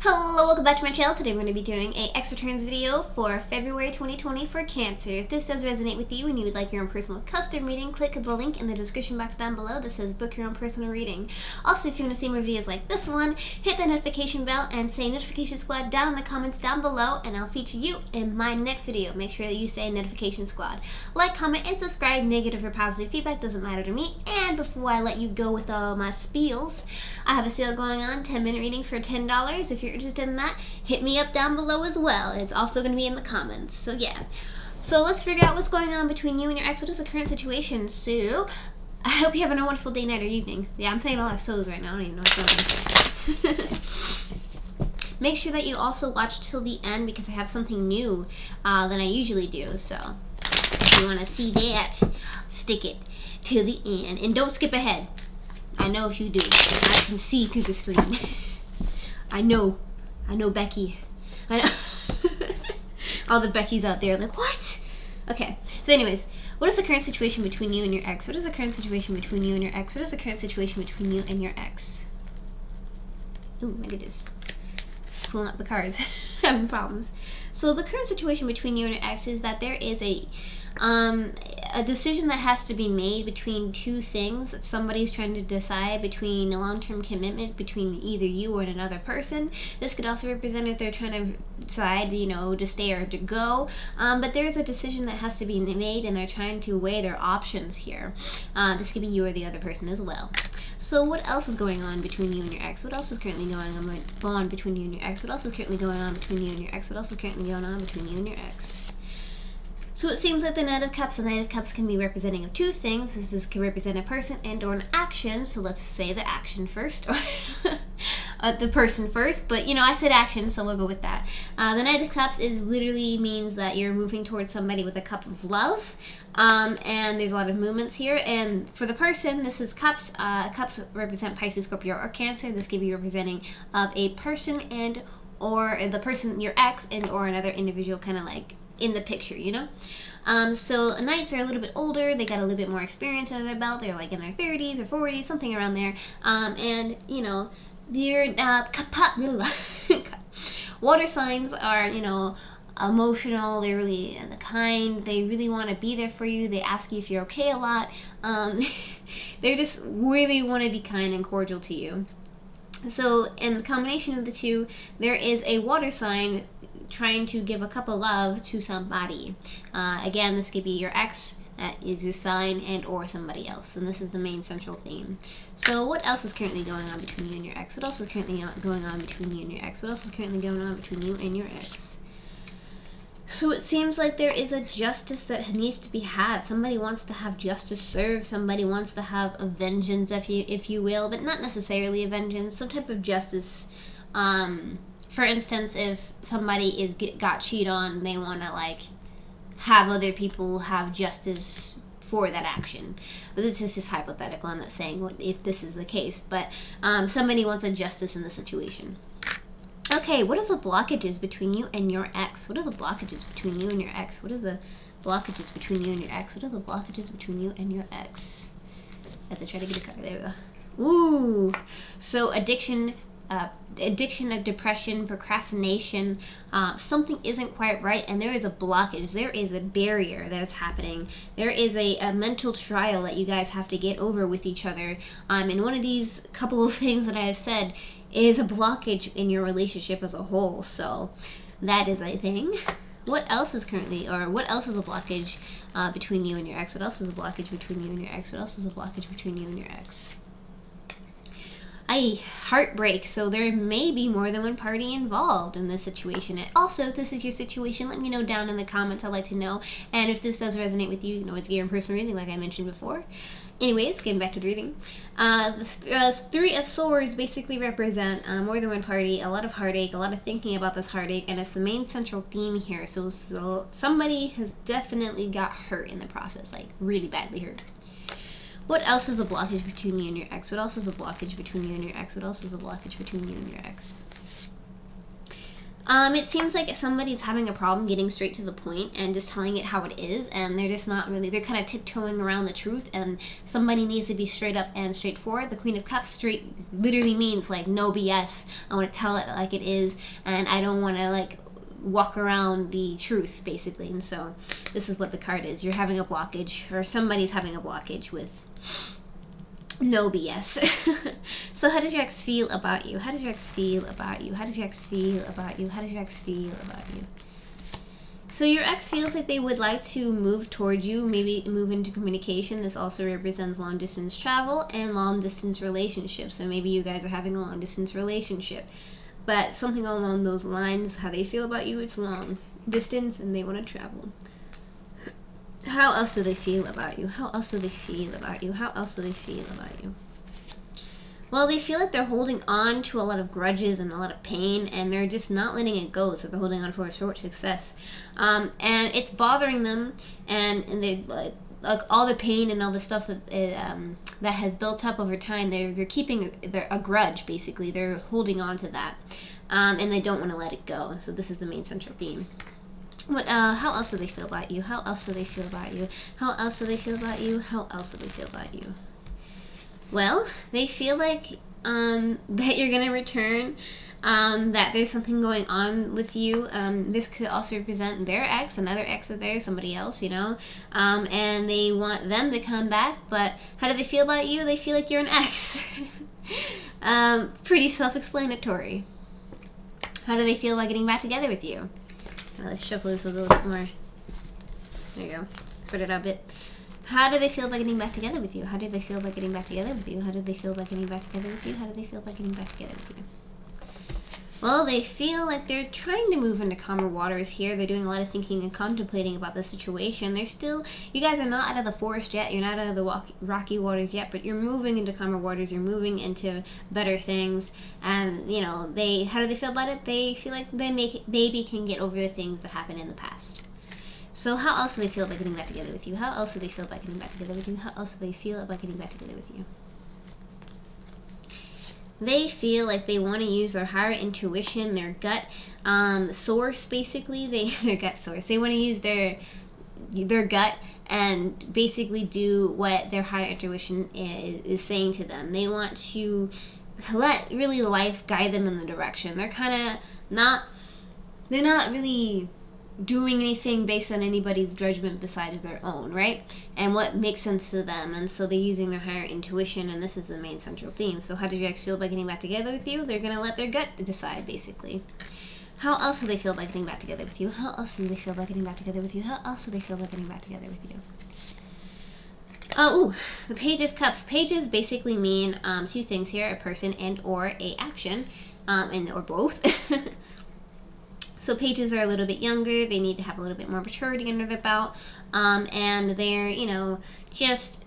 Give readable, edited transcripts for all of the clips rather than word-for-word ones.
Hello, welcome back to my channel. Today we're going to be doing a X returns video for February 2020 for Cancer. If this does resonate with you and you would like your own personal custom reading, click the link in the description box down below that says book your own personal reading. Also, if you want to see more videos like this one, hit that notification bell and say notification squad down in the comments down below and I'll feature you in my next video. Make sure that you say notification squad. Like, comment, and subscribe. Negative or positive feedback doesn't matter to me. And before I let you go with all my spiels, I have a sale going on, 10-minute reading for $10. If you're interested in that, hit me up down below as well. It's also going to be in the comments. So yeah. So let's figure out what's going on between you and your ex. What is the current situation? So I hope you're having a wonderful day, night, or evening. Yeah, I'm saying a lot of so's right now. I don't even know what's going on. Make sure that you also watch till the end because I have something new than I usually do. So if you want to see that, stick it till the end. And don't skip ahead. I know if you do. I can see through the screen. I know Becky. I know. All the Beckys out there like, what? Okay, so anyways, what is the current situation between you and your ex? What is the current situation between you and your ex? What is the current situation between you and your ex? Oh my goodness. Pulling up the cards. Having problems. So the current situation between you and your ex is that there is a decision that has to be made between two things. Somebody's trying to decide between a long-term commitment between either you or another person. This could also represent if they're trying to decide, to stay or to go. But there's a decision that has to be made, and they're trying to weigh their options here. This could be you or the other person as well. So what else is going on between you and your ex? What else is currently going on between you and your ex? What else is currently going on between you and your ex? What else is currently going on between you and your ex? So it seems like the Knight of Cups can be representing of two things. This can represent a person and or an action. So let's say the action first, or the person first. But I said action, so we'll go with that. The Knight of Cups literally means that you're moving towards somebody with a cup of love. And there's a lot of movements here. And for the person, this is Cups. Cups represent Pisces, Scorpio, or Cancer. This could be representing of a person and or the person, your ex, and or another individual, kind of like in the picture, So knights are a little bit older. They got a little bit more experience under their belt. They're like in their 30s or 40s, something around there. And their water signs are, emotional. They're really the kind. They really want to be there for you. They ask you if you're okay a lot. They just really want to be kind and cordial to you. So in the combination of the two, there is a water sign trying to give a cup of love to somebody. Again, this could be your ex, that is your sign, and or somebody else. And this is the main central theme. So what else is currently going on between you and your ex? What else is currently going on between you and your ex? What else is currently going on between you and your ex? So it seems like there is a justice that needs to be had. Somebody wants to have justice served. Somebody wants to have a vengeance, if you will, but not necessarily a vengeance. Some type of justice. For instance, if somebody got cheated on, they want to have other people have justice for that action. But this is just hypothetical. I'm not saying if this is the case, but somebody wants a justice in the situation. Okay, what are the blockages between you and your ex? What are the blockages between you and your ex? What are the blockages between you and your ex? What are the blockages between you and your ex? As I try to get a card, there we go. Ooh, so addiction, depression, procrastination, something isn't quite right, and there is a blockage. There is a barrier that is happening. There is a mental trial that you guys have to get over with each other. And one of these couple of things that I have said is a blockage in your relationship as a whole. So that is a thing. What else is what else is a blockage between you and your ex? What else is a blockage between you and your ex? What else is a blockage between you and your ex? Heartbreak. So there may be more than one party involved in this situation. And also, if this is your situation, let me know down in the comments. I'd like to know. And if this does resonate with you, it's your personal reading, like I mentioned before. Anyways, getting back to the reading. The Three of Swords basically represent more than one party, a lot of heartache, a lot of thinking about this heartache, and it's the main central theme here. So somebody has definitely got hurt in the process, like really badly hurt. What else is a blockage between you and your ex? What else is a blockage between you and your ex? What else is a blockage between you and your ex? It seems like somebody's having a problem getting straight to the point and just telling it how it is, and they're just not really, they're kind of tiptoeing around the truth, and somebody needs to be straight up and straightforward. The Queen of Cups straight literally means like no BS. I want to tell it like it is, and I don't want to like walk around the truth, basically. And so this is what the card is. You're having a blockage, or somebody's having a blockage with no BS. So how does your ex feel about you? How does your ex feel about you? How does your ex feel about you? How does your ex feel about you? So your ex feels like they would like to move towards you, maybe move into communication. This also represents long distance travel and long distance relationships. So maybe you guys are having a long distance relationship, but something along those lines, how they feel about you, it's long distance and they want to travel. How else do they feel about you? How else do they feel about you? How else do they feel about you? Well, they feel like they're holding on to a lot of grudges and a lot of pain, and they're just not letting it go, so they're holding on for a short success. And it's bothering them, and they like all the pain and all the stuff that that has built up over time, they're keeping a grudge, basically. They're holding on to that, and they don't want to let it go. So this is the main central theme. What? How else do they feel about you? How else do they feel about you? How else do they feel about you? How else do they feel about you? Well, they feel like that you're gonna return. That there's something going on with you. This could also represent their ex, another ex of theirs, somebody else, you know. And they want them to come back. But how do they feel about you? They feel like you're an ex. Pretty self-explanatory. How do they feel about getting back together with you? Let's shuffle this a little bit more. There you go. Spread it out a bit. How do they feel about getting back together with you? How do they feel about getting back together with you? How do they feel about getting back together with you? How do they feel about getting back together with you? Well, they feel like they're trying to move into calmer waters here. They're doing a lot of thinking and contemplating about the situation. They're still, you guys are not out of the forest yet. You're not out of the rocky waters yet, but you're moving into calmer waters. You're moving into better things. And, you know, how do they feel about it? They feel like they maybe can get over the things that happened in the past. So how else do they feel about getting back together with you? How else do they feel about getting back together with you? How else do they feel about getting back together with you? They feel like they want to use their higher intuition, their gut source, basically. Their gut source. They want to use their gut and basically do what their higher intuition is saying to them. They want to let really life guide them in the direction. They're kind of they're not really doing anything based on anybody's judgment besides their own, right? And what makes sense to them. And so they're using their higher intuition, and this is the main central theme. So how does your ex feel about getting back together with you? They're going to let their gut decide, basically. How else do they feel about getting back together with you? How else do they feel about getting back together with you? How else do they feel about getting back together with you? The Page of Cups. Pages basically mean two things here: a person and or a action, or both. So pages are a little bit younger. They need to have a little bit more maturity under their belt, and they're, you know, just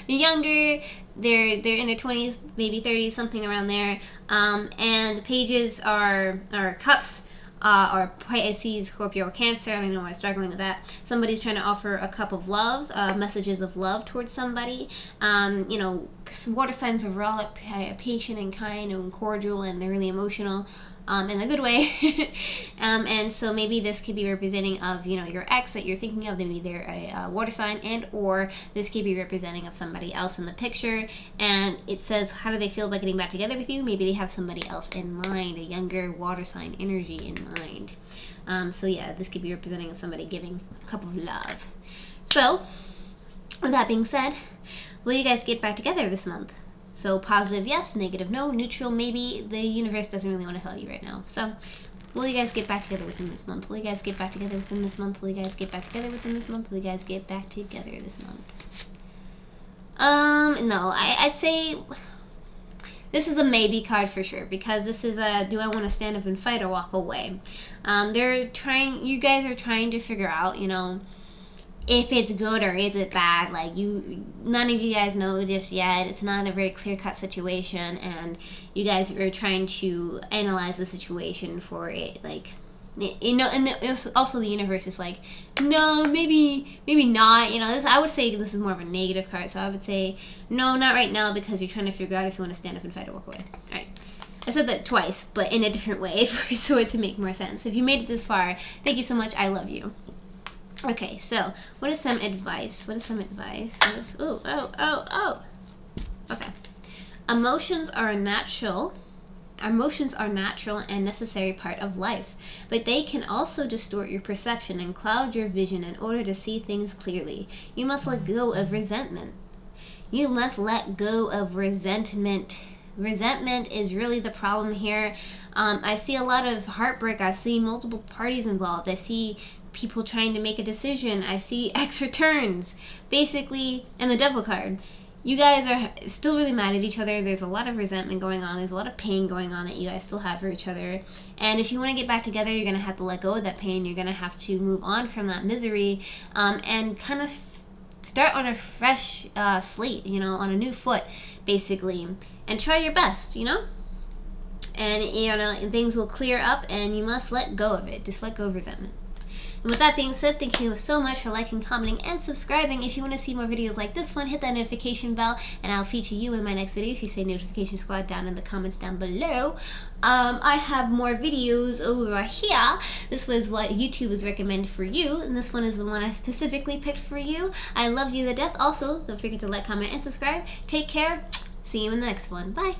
younger. They're in their 20s, maybe 30s, something around there. And pages are cups. Or Pisces, Scorpio, or Cancer. I don't know why I'm struggling with that. Somebody's trying to offer a cup of love, messages of love towards somebody. You know, water signs are all patient and kind and cordial, and they're really emotional in a good way. And so maybe this could be representing of, you know, your ex that you're thinking of. Maybe they're a water sign, and or this could be representing of somebody else in the picture. And it says, how do they feel about getting back together with you? Maybe they have somebody else in mind, a younger water sign energy in mind. So yeah, this could be representing of somebody giving a cup of love. So with that being said, will you guys get back together this month? So positive yes, negative no, neutral maybe. The universe doesn't really want to tell you right now. So will you guys get back together within this month? Will you guys get back together within this month? Will you guys get back together within this month? Will you guys get back together this month? No, I'd say this is a maybe card for sure, because this is a, do I want to stand up and fight or walk away? You guys are trying to figure out, you know, if it's good or is it bad. Like, none of you guys know just yet. It's not a very clear-cut situation, and you guys are trying to analyze the situation for it, like, you know. And also the universe is like, no, maybe not, you know. This, I would say this is more of a negative card, so I would say no, not right now, because you're trying to figure out if you want to stand up and fight or walk away. All right, I said that twice, but in a different way so it to make more sense. If you made it this far, thank you so much. I love you. Okay, so what is some advice? Okay. Emotions are a natural and necessary part of life, but they can also distort your perception and cloud your vision in order to see things clearly. You must let go of resentment. Resentment is really the problem here. I see a lot of heartbreak. I see multiple parties involved. I see people trying to make a decision. I see X returns, basically, and the devil card. You guys are still really mad at each other. There's a lot of resentment going on. There's a lot of pain going on that you guys still have for each other. And if you want to get back together, you're going to have to let go of that pain. You're going to have to move on from that misery, and kind of start on a fresh slate, on a new foot, basically. And try your best, And, things will clear up, and you must let go of it. Just let go of resentment. And with that being said, thank you so much for liking, commenting, and subscribing. If you want to see more videos like this one, hit that notification bell, and I'll feature you in my next video if you say notification squad down in the comments down below. I have more videos over here. This was what YouTube was recommended for you, and this one is the one I specifically picked for you. I love you to death. Also, don't forget to like, comment, and subscribe. Take care. See you in the next one. Bye.